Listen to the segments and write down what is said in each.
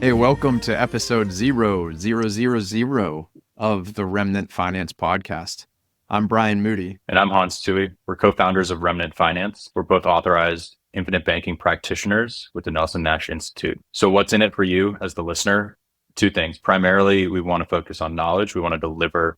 Hey, welcome to episode 0000 of the Remnant Finance podcast. I'm Brian Moody. And I'm Hans Toohey. We're co-founders of Remnant Finance. We're both authorized infinite banking practitioners with the Nelson Nash Institute. So what's in it for you as the listener? Two things. Primarily, we want to focus on knowledge. We want to deliver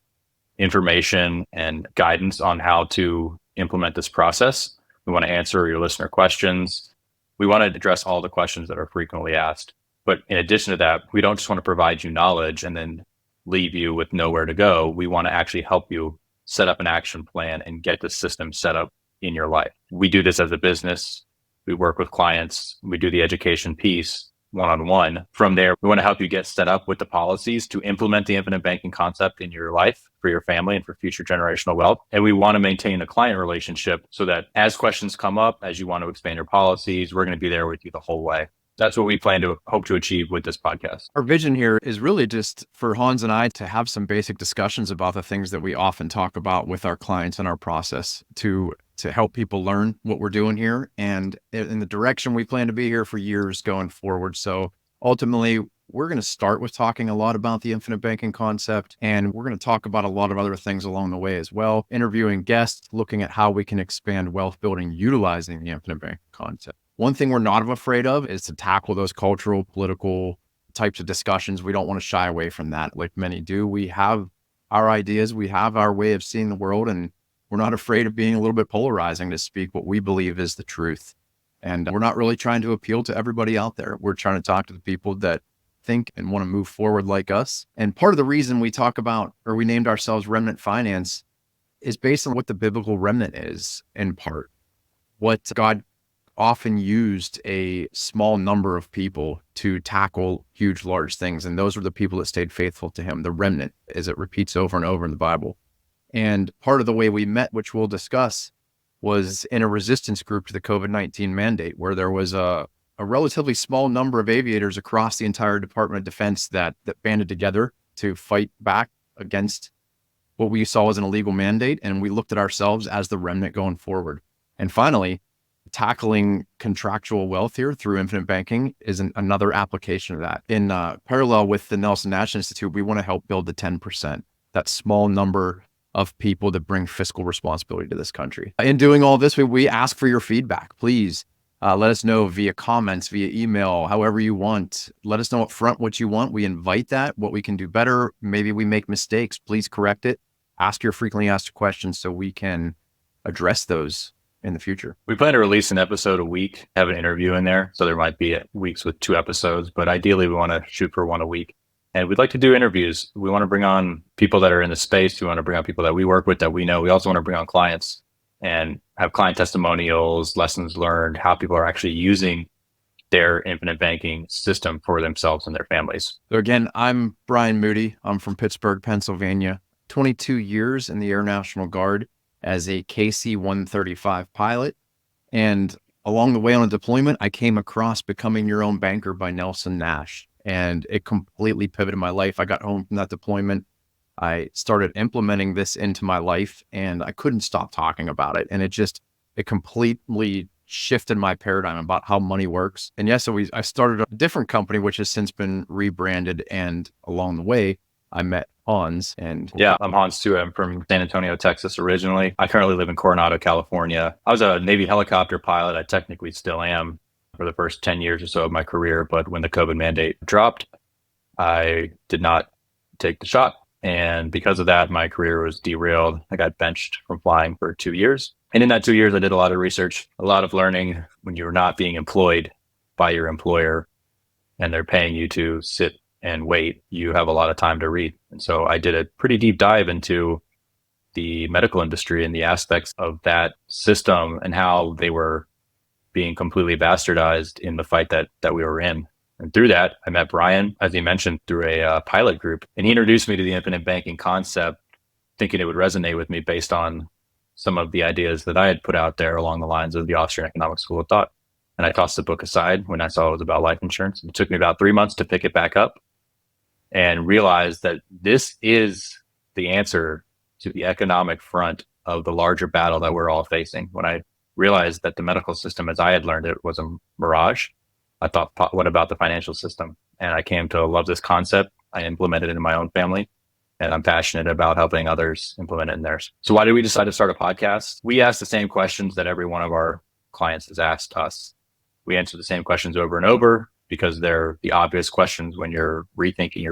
information and guidance on how to implement this process. We want to answer your listener questions. We want to address all the questions that are frequently asked. But in addition to that, we don't just want to provide you knowledge and then leave you with nowhere to go. We want to actually help you set up an action plan and get the system set up in your life. We do this as a business. We work with clients. We do the education piece one-on-one. From there, we want to help you get set up with the policies to implement the infinite banking concept in your life for your family and for future generational wealth. And we want to maintain a client relationship so that as questions come up, as you want to expand your policies, we're going to be there with you the whole way. That's what we hope to achieve with this podcast. Our vision here is really just for Hans and I to have some basic discussions about the things that we often talk about with our clients in our process to help people learn what we're doing here and in the direction we plan to be here for years going forward. So ultimately, we're going to start with talking a lot about the infinite banking concept, and we're going to talk about a lot of other things along the way as well, interviewing guests, looking at how we can expand wealth building utilizing the infinite banking concept. One thing we're not afraid of is to tackle those cultural, political types of discussions. We don't want to shy away from that like many do. We have our ideas, we have our way of seeing the world, and we're not afraid of being a little bit polarizing to speak what we believe is the truth. And we're not really trying to appeal to everybody out there. We're trying to talk to the people that think and want to move forward like us. And part of the reason we talk about, or we named ourselves Remnant Finance, is based on what the biblical remnant is in part. What God often used a small number of people to tackle huge, large things. And those were the people that stayed faithful to him, the remnant, as it repeats over and over in the Bible. And part of the way we met, which we'll discuss, was in a resistance group to the COVID-19 mandate, where there was a relatively small number of aviators across the entire Department of Defense that banded together to fight back against what we saw as an illegal mandate. And we looked at ourselves as the remnant going forward. And finally, tackling contractual wealth here through infinite banking is another application of that. In parallel with the Nelson Nash Institute, we want to help build the 10%, that small number of people that bring fiscal responsibility to this country. In doing all this, we ask for your feedback. Please let us know via comments, via email, however you want. Let us know up front what you want. We invite that, what we can do better. Maybe we make mistakes. Please correct it. Ask your frequently asked questions so we can address those in the future. We plan to release an episode a week, have an interview in there. So there might be weeks with 2 episodes, but ideally we want to shoot for 1 a week. And we'd like to do interviews. We want to bring on people that are in the space. We want to bring on people that we work with, that we know. We also want to bring on clients and have client testimonials, lessons learned, how people are actually using their infinite banking system for themselves and their families. So again, I'm Brian Moody. I'm from Pittsburgh, Pennsylvania, 22 years in the Air National Guard as a KC-135 pilot. And along the way on a deployment, I came across Becoming Your Own Banker by Nelson Nash. And it completely pivoted my life. I got home from that deployment. I started implementing this into my life and I couldn't stop talking about it. And it completely shifted my paradigm about how money works. And yes, so I started a different company, which has since been rebranded. And along the way, I met Hans. And yeah, I'm Hans Toohey. I'm from San Antonio, Texas originally. I currently live in Coronado, California. I was a Navy helicopter pilot. I technically still am for the first 10 years or so of my career. But when the COVID mandate dropped, I did not take the shot. And because of that, my career was derailed. I got benched from flying for 2 years. And in that 2 years, I did a lot of research, a lot of learning. When you're not being employed by your employer and they're paying you to sit and wait, you have a lot of time to read. And so I did a pretty deep dive into the medical industry and the aspects of that system and how they were being completely bastardized in the fight that we were in. And through that, I met Brian, as he mentioned, through a pilot group. And he introduced me to the infinite banking concept, thinking it would resonate with me based on some of the ideas that I had put out there along the lines of the Austrian Economic School of Thought. And I tossed the book aside when I saw it was about life insurance. It took me about 3 months to pick it back up and realize that this is the answer to the economic front of the larger battle that we're all facing. When I realized that the medical system, as I had learned it, was a mirage, I thought, what about the financial system? and I came to love this concept. I implemented it in my own family, and I'm passionate about helping others implement it in theirs. So why did we decide to start a podcast? We asked the same questions that every one of our clients has asked us. We answer the same questions over and over because they're the obvious questions when you're rethinking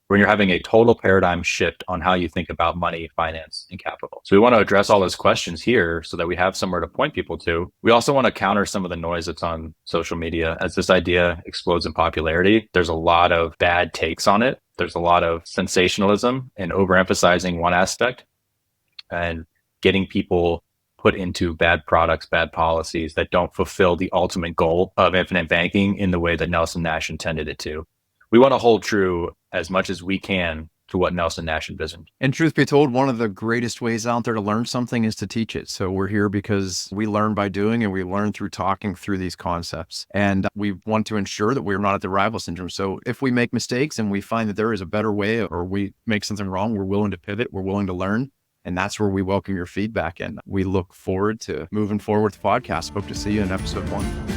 when you're having a total paradigm shift on how you think about money, finance, and capital. So we want to address all those questions here so that we have somewhere to point people to. We also want to counter some of the noise that's on social media. As this idea explodes in popularity, there's a lot of bad takes on it. There's a lot of sensationalism and overemphasizing one aspect and getting people put into bad products, bad policies that don't fulfill the ultimate goal of infinite banking in the way that Nelson Nash intended it to. We want to hold true as much as we can to what Nelson Nash envisioned. And truth be told, one of the greatest ways out there to learn something is to teach it. So we're here because we learn by doing, and we learn through talking through these concepts. And we want to ensure that we're not at the rival syndrome. So if we make mistakes and we find that there is a better way, or we make something wrong, we're willing to pivot, we're willing to learn. And that's where we welcome your feedback. And we look forward to moving forward with the podcast. Hope to see you in episode 1.